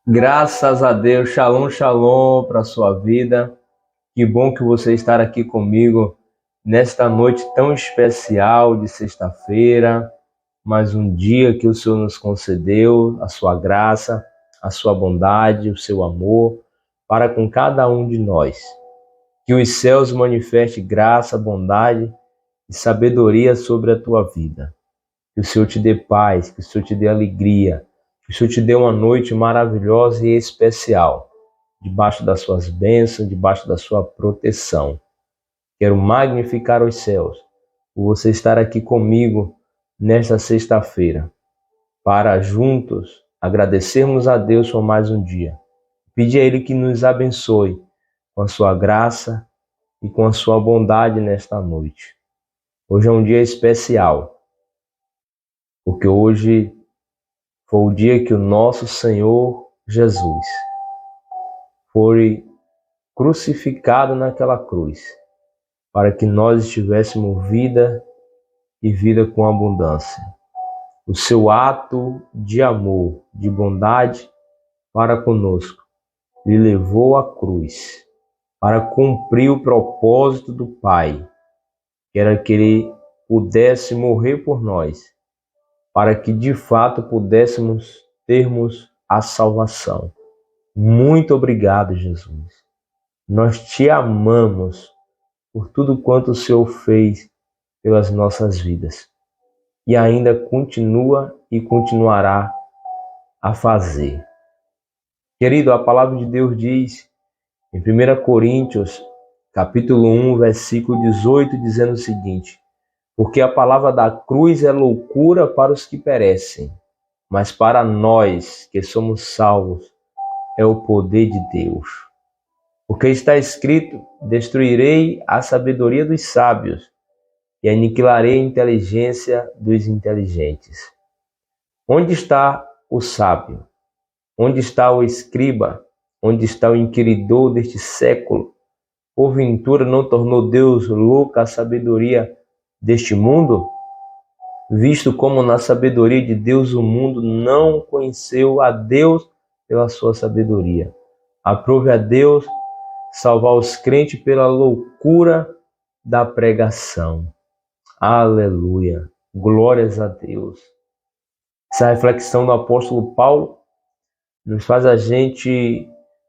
Graças a Deus, shalom, shalom para a sua vida. Que bom que você está aqui comigo nesta noite tão especial de sexta-feira. Mais um dia que o Senhor nos concedeu, a sua graça, a sua bondade, o seu amor para com cada um de nós. Que os céus manifestem graça, bondade e sabedoria sobre a tua vida. Que o Senhor te dê paz, que o Senhor te dê alegria, que o Senhor te dê uma noite maravilhosa e especial, debaixo das suas bênçãos, debaixo da sua proteção. Quero magnificar os céus por você estar aqui comigo nesta sexta-feira, para juntos agradecermos a Deus por mais um dia. Pedir a Ele que nos abençoe com a sua graça e com a sua bondade nesta noite. Hoje é um dia especial, porque hoje foi o dia que o nosso Senhor Jesus foi crucificado naquela cruz, para que nós estivéssemos vida e vida com abundância. O seu ato de amor, de bondade para conosco, lhe levou à cruz para cumprir o propósito do Pai, que era que Ele pudesse morrer por nós, para que de fato pudéssemos termos a salvação. Muito obrigado, Jesus. Nós te amamos por tudo quanto o Senhor fez pelas nossas vidas e ainda continua e continuará a fazer. Querido, a palavra de Deus diz em 1 Coríntios, capítulo 1, versículo 18, dizendo o seguinte: porque a palavra da cruz é loucura para os que perecem, mas para nós que somos salvos é o poder de Deus. Porque está escrito: destruirei a sabedoria dos sábios e aniquilarei a inteligência dos inteligentes. Onde está o sábio? Onde está o escriba? Onde está o inquiridor deste século? Porventura não tornou Deus louca a sabedoria deste mundo? Visto como na sabedoria de Deus o mundo não conheceu a Deus pela sua sabedoria. Aprove a Deus salvar os crentes pela loucura da pregação. Aleluia! Glórias a Deus! Essa reflexão do apóstolo Paulo nos faz a gente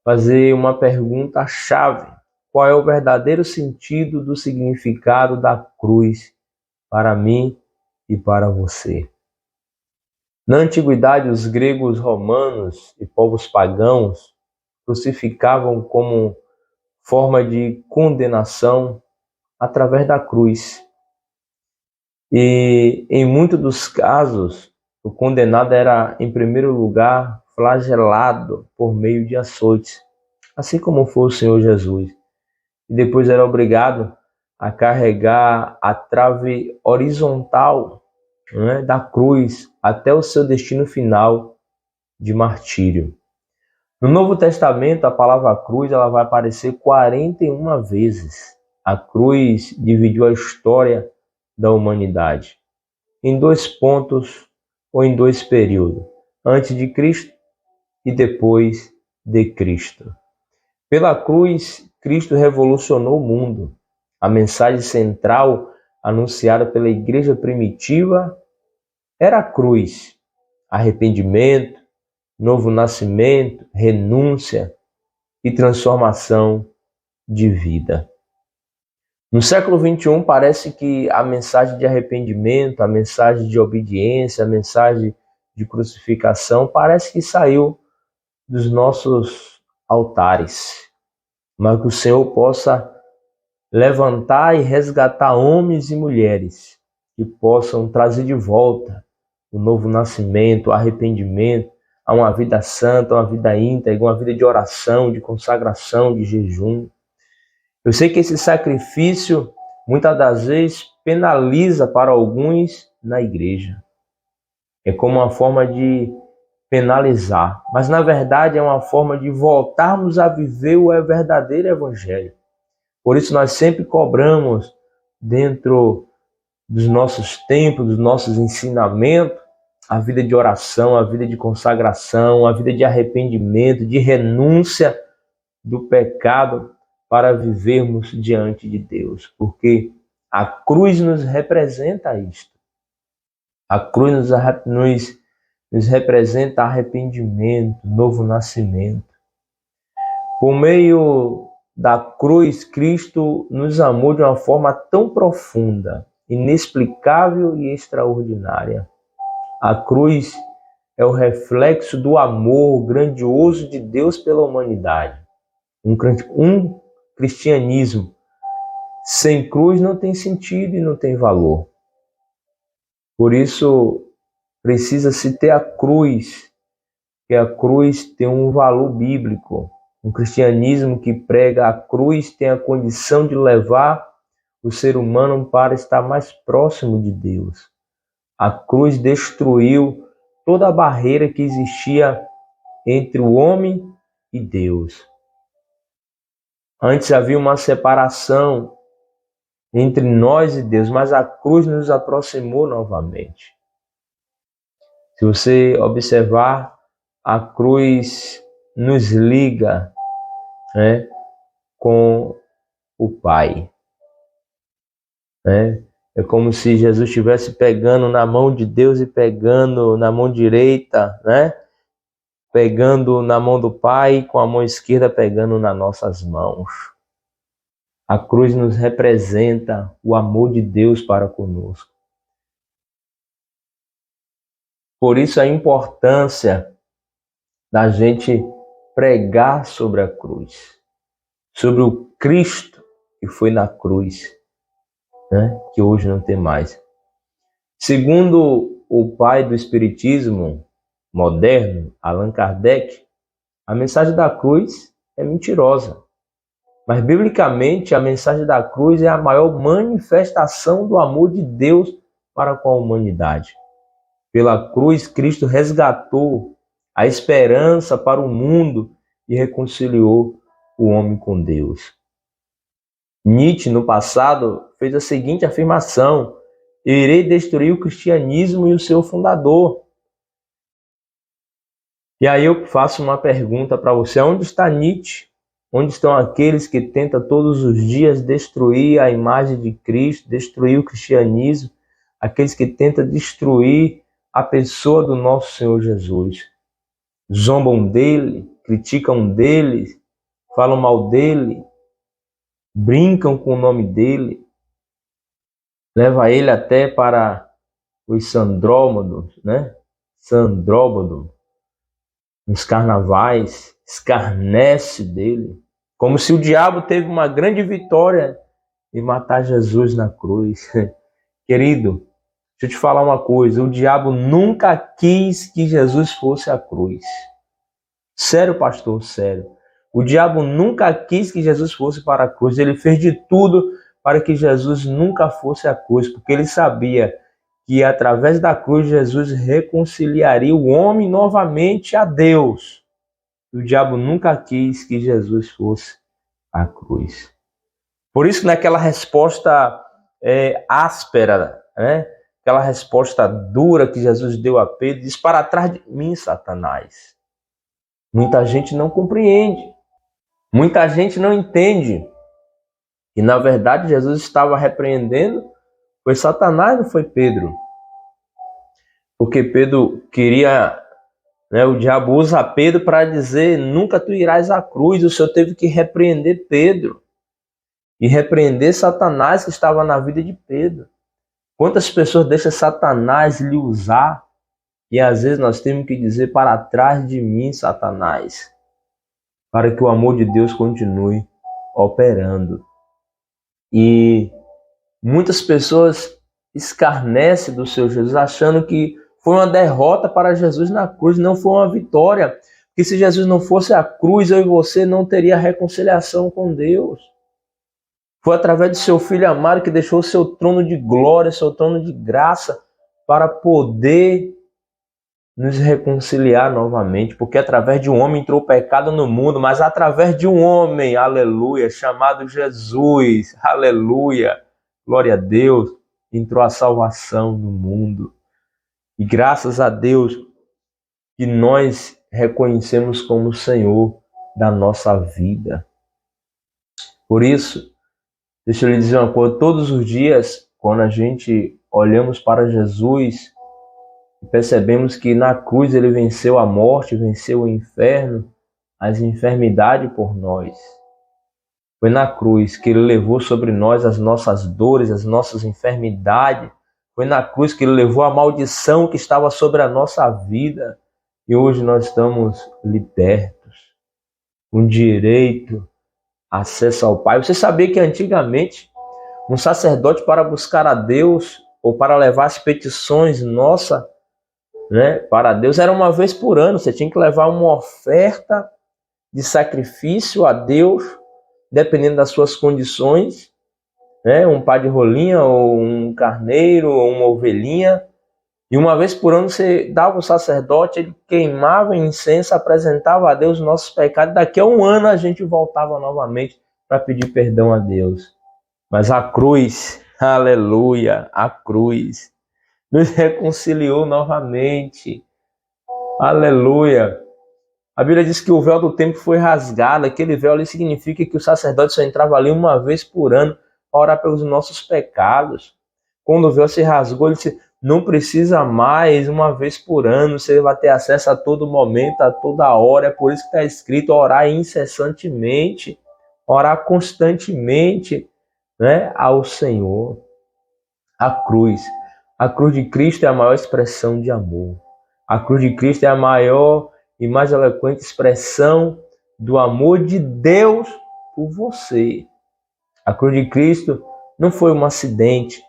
fazer uma pergunta-chave. Qual é o verdadeiro sentido do significado da cruz para mim e para você? Na antiguidade, os gregos, romanos e povos pagãos crucificavam como forma de condenação através da cruz. E em muitos dos casos, o condenado era, em primeiro lugar, flagelado por meio de açoites, assim como foi o Senhor Jesus. E depois era obrigado a carregar a trave horizontal, da cruz até o seu destino final de martírio. No Novo Testamento, a palavra cruz ela vai aparecer 41 vezes. A cruz dividiu a história da humanidade em 2 pontos ou em 2 períodos, antes de Cristo e depois de Cristo. Pela cruz, Cristo revolucionou o mundo. A mensagem central anunciada pela igreja primitiva era a cruz: arrependimento, novo nascimento, renúncia e transformação de vida. No século XXI, parece que a mensagem de arrependimento, a mensagem de obediência, a mensagem de crucificação, parece que saiu dos nossos altares. Mas que o Senhor possa levantar e resgatar homens e mulheres que possam trazer de volta o novo nascimento, o arrependimento, a uma vida santa, uma vida íntegra, uma vida de oração, de consagração, de jejum. Eu sei que esse sacrifício, muitas das vezes, penaliza para alguns na igreja. É como uma forma de penalizar, mas na verdade é uma forma de voltarmos a viver o verdadeiro evangelho. Por isso nós sempre cobramos, dentro dos nossos tempos, dos nossos ensinamentos, a vida de oração, a vida de consagração, a vida de arrependimento, de renúncia do pecado para vivermos diante de Deus, porque a cruz nos representa isto. A cruz nos representa arrependimento, novo nascimento. Por meio da cruz, Cristo nos amou de uma forma tão profunda, inexplicável e extraordinária. A cruz é o reflexo do amor grandioso de Deus pela humanidade. Um cristianismo sem cruz não tem sentido e não tem valor. Por isso, precisa-se ter a cruz, que a cruz tem um valor bíblico. Um cristianismo que prega a cruz tem a condição de levar o ser humano para estar mais próximo de Deus. A cruz destruiu toda a barreira que existia entre o homem e Deus. Antes havia uma separação entre nós e Deus, mas a cruz nos aproximou novamente. Se você observar, a cruz nos liga, né, com o Pai. Né? É como se Jesus estivesse pegando na mão de Deus e pegando na mão direita, né? Pegando na mão do Pai e com a mão esquerda pegando nas nossas mãos. A cruz nos representa o amor de Deus para conosco. Por isso a importância da gente pregar sobre a cruz, sobre o Cristo que foi na cruz, né? Que hoje não tem mais. Segundo o pai do espiritismo moderno, Allan Kardec, a mensagem da cruz é mentirosa. Mas, biblicamente, a mensagem da cruz é a maior manifestação do amor de Deus para com a humanidade. Pela cruz, Cristo resgatou a esperança para o mundo e reconciliou o homem com Deus. Nietzsche, no passado, fez a seguinte afirmação: eu irei destruir o cristianismo e o seu fundador. E aí eu faço uma pergunta para você: onde está Nietzsche? Onde estão aqueles que tentam todos os dias destruir a imagem de Cristo, destruir o cristianismo, aqueles que tentam destruir a pessoa do nosso Senhor Jesus? Zombam dele, criticam dele, falam mal dele, brincam com o nome dele, leva ele até para os sandrómados, né? Sandróbado, nos carnavais, escarnece dele, como se o diabo teve uma grande vitória em matar Jesus na cruz. Querido, deixa eu te falar uma coisa, o diabo nunca quis que Jesus fosse a cruz. Sério, pastor, sério. O diabo nunca quis que Jesus fosse para a cruz, ele fez de tudo para que Jesus nunca fosse a cruz, porque ele sabia que através da cruz Jesus reconciliaria o homem novamente a Deus. O diabo nunca quis que Jesus fosse a cruz. Por isso, naquela resposta áspera, né? Aquela resposta dura que Jesus deu a Pedro, diz: para trás de mim, Satanás. Muita gente não compreende. Muita gente não entende. E, na verdade, Jesus estava repreendendo foi Satanás, não foi Pedro. Porque Pedro queria... O diabo usa Pedro para dizer: nunca tu irás à cruz. O Senhor teve que repreender Pedro e repreender Satanás que estava na vida de Pedro. Quantas pessoas deixam Satanás lhe usar? E às vezes nós temos que dizer: para trás de mim, Satanás, para que o amor de Deus continue operando. E muitas pessoas escarnecem do Senhor Jesus, achando que foi uma derrota para Jesus na cruz, não foi uma vitória. Porque se Jesus não fosse a cruz, eu e você não teria reconciliação com Deus. Foi através do seu Filho amado que deixou o seu trono de glória, seu trono de graça, para poder nos reconciliar novamente. Porque através de um homem entrou o pecado no mundo, mas através de um homem, aleluia, chamado Jesus, aleluia, glória a Deus, entrou a salvação no mundo. E graças a Deus que nós reconhecemos como o Senhor da nossa vida. Por isso, deixa eu lhe dizer uma coisa, todos os dias, quando a gente olhamos para Jesus e percebemos que na cruz ele venceu a morte, venceu o inferno, as enfermidades por nós. Foi na cruz que ele levou sobre nós as nossas dores, as nossas enfermidades. Foi na cruz que ele levou a maldição que estava sobre a nossa vida. E hoje nós estamos libertos, com direito, acesso ao Pai. Você sabia que antigamente um sacerdote, para buscar a Deus ou para levar as petições nossas, para Deus, era uma vez por ano? Você tinha que levar uma oferta de sacrifício a Deus, dependendo das suas condições, um par de rolinha, ou um carneiro, ou uma ovelhinha. E uma vez por ano você dava ao sacerdote, ele queimava incenso, apresentava a Deus os nossos pecados. Daqui a um ano a gente voltava novamente para pedir perdão a Deus. Mas a cruz, aleluia, a cruz nos reconciliou novamente. Aleluia. A Bíblia diz que o véu do templo foi rasgado. Aquele véu ali significa que o sacerdote só entrava ali uma vez por ano para orar pelos nossos pecados. Quando o véu se rasgou, ele disse: não precisa mais uma vez por ano, você vai ter acesso a todo momento, a toda hora. É por isso que está escrito: orar incessantemente, orar constantemente, ao Senhor. A cruz de Cristo é a maior expressão de amor. A cruz de Cristo é a maior e mais eloquente expressão do amor de Deus por você. A cruz de Cristo não foi um acidente,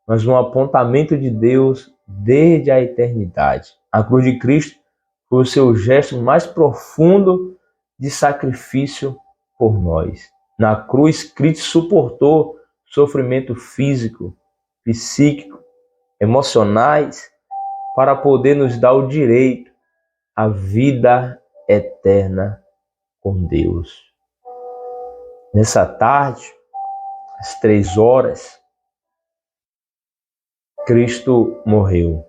mas um apontamento de Deus desde a eternidade. A cruz de Cristo foi o seu gesto mais profundo de sacrifício por nós. Na cruz, Cristo suportou sofrimento físico, psíquico, emocionais, para poder nos dar o direito à vida eterna com Deus. Nessa tarde, às 3h, Cristo morreu,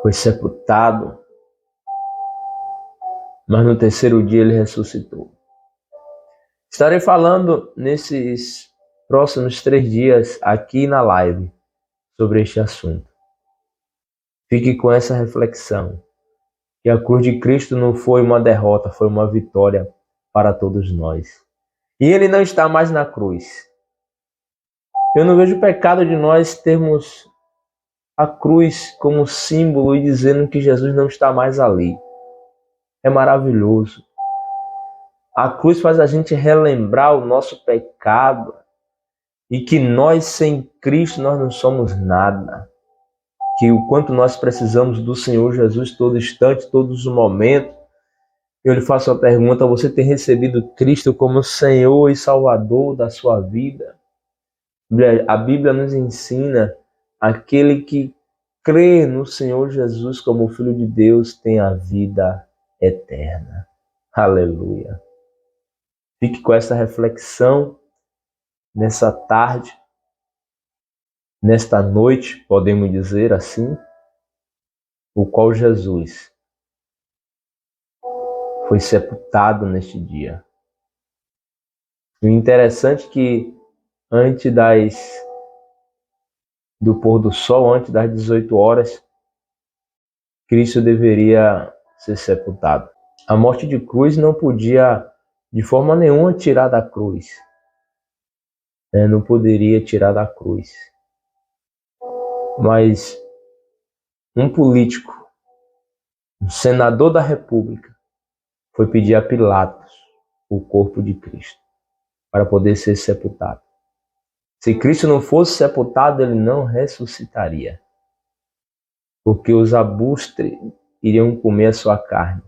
foi sepultado, mas no terceiro dia ele ressuscitou. Estarei falando nesses próximos 3 dias aqui na live sobre este assunto. Fique com essa reflexão, que a cruz de Cristo não foi uma derrota, foi uma vitória para todos nós. E ele não está mais na cruz. Eu não vejo pecado de nós termos a cruz como símbolo e dizendo que Jesus não está mais ali. É maravilhoso. A cruz faz a gente relembrar o nosso pecado e que nós, sem Cristo, nós não somos nada. Que o quanto nós precisamos do Senhor Jesus todo instante, todos os momentos. Eu lhe faço uma pergunta: você tem recebido Cristo como Senhor e Salvador da sua vida? A Bíblia nos ensina: aquele que crê no Senhor Jesus como Filho de Deus tem a vida eterna. Aleluia. Fique com essa reflexão nessa tarde, nesta noite, podemos dizer assim, o qual Jesus foi sepultado neste dia. E o interessante é que antes do pôr do sol, antes das 18h, Cristo deveria ser sepultado. A morte de cruz não podia de forma nenhuma tirar da cruz. Não poderia tirar da cruz. Mas um político, um senador da República, foi pedir a Pilatos o corpo de Cristo para poder ser sepultado. Se Cristo não fosse sepultado, ele não ressuscitaria, porque os abustres iriam comer a sua carne.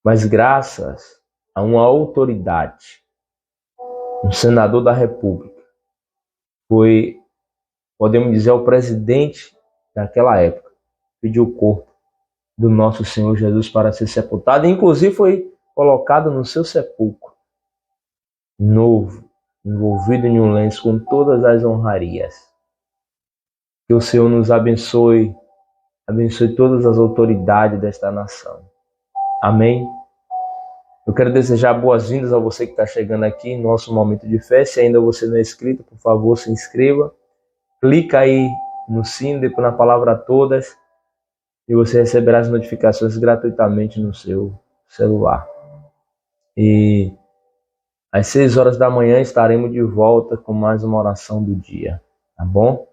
Mas graças a uma autoridade, um senador da República, foi, podemos dizer, o presidente daquela época, pediu o corpo do nosso Senhor Jesus para ser sepultado, e inclusive foi colocado no seu sepulcro, novo, envolvido em um lenço com todas as honrarias. Que o Senhor nos abençoe, abençoe todas as autoridades desta nação. Amém? Eu quero desejar boas-vindas a você que está chegando aqui em nosso momento de fé. Se ainda você não é inscrito, por favor, se inscreva. Clica aí no sino, depois na palavra todas, e você receberá as notificações gratuitamente no seu celular. E às 6 horas da manhã estaremos de volta com mais uma oração do dia, tá bom?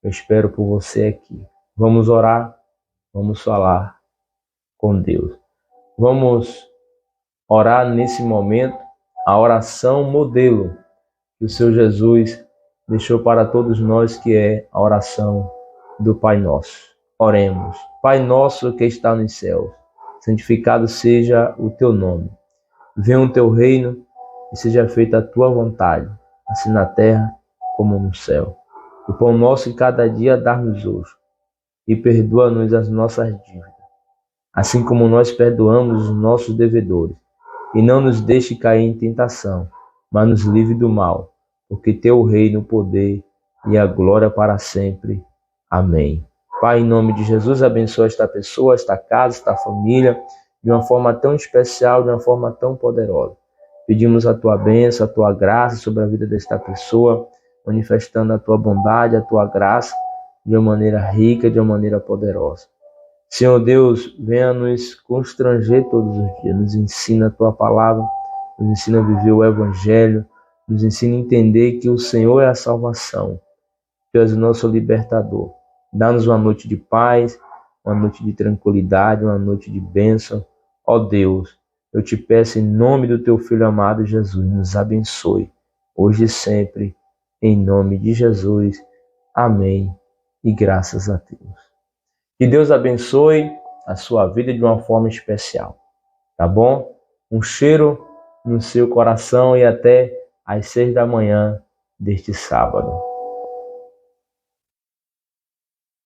Eu espero por você aqui. Vamos orar, vamos falar com Deus. Vamos orar nesse momento a oração modelo que o Senhor Jesus deixou para todos nós, que é a oração do Pai Nosso. Oremos. Pai nosso que está nos céus, santificado seja o teu nome. Venha o teu reino e seja feita a tua vontade, assim na terra como no céu. O pão nosso de cada dia dá-nos hoje, e perdoa-nos as nossas dívidas, assim como nós perdoamos os nossos devedores. E não nos deixe cair em tentação, mas nos livre do mal, porque teu reino, o poder e a glória para sempre. Amém. Pai, em nome de Jesus, abençoa esta pessoa, esta casa, esta família, de uma forma tão especial, de uma forma tão poderosa. Pedimos a tua bênção, a tua graça sobre a vida desta pessoa, manifestando a tua bondade, a tua graça, de uma maneira rica, de uma maneira poderosa. Senhor Deus, venha nos constranger todos os dias, nos ensina a tua palavra, nos ensina a viver o evangelho, nos ensina a entender que o Senhor é a salvação, tu és o nosso libertador. Dá-nos uma noite de paz, uma noite de tranquilidade, uma noite de bênção. Ó Deus, eu te peço em nome do teu Filho amado Jesus, nos abençoe, hoje e sempre, em nome de Jesus. Amém e graças a Deus. Que Deus abençoe a sua vida de uma forma especial, tá bom? Um cheiro no seu coração e até às 6 da manhã deste sábado.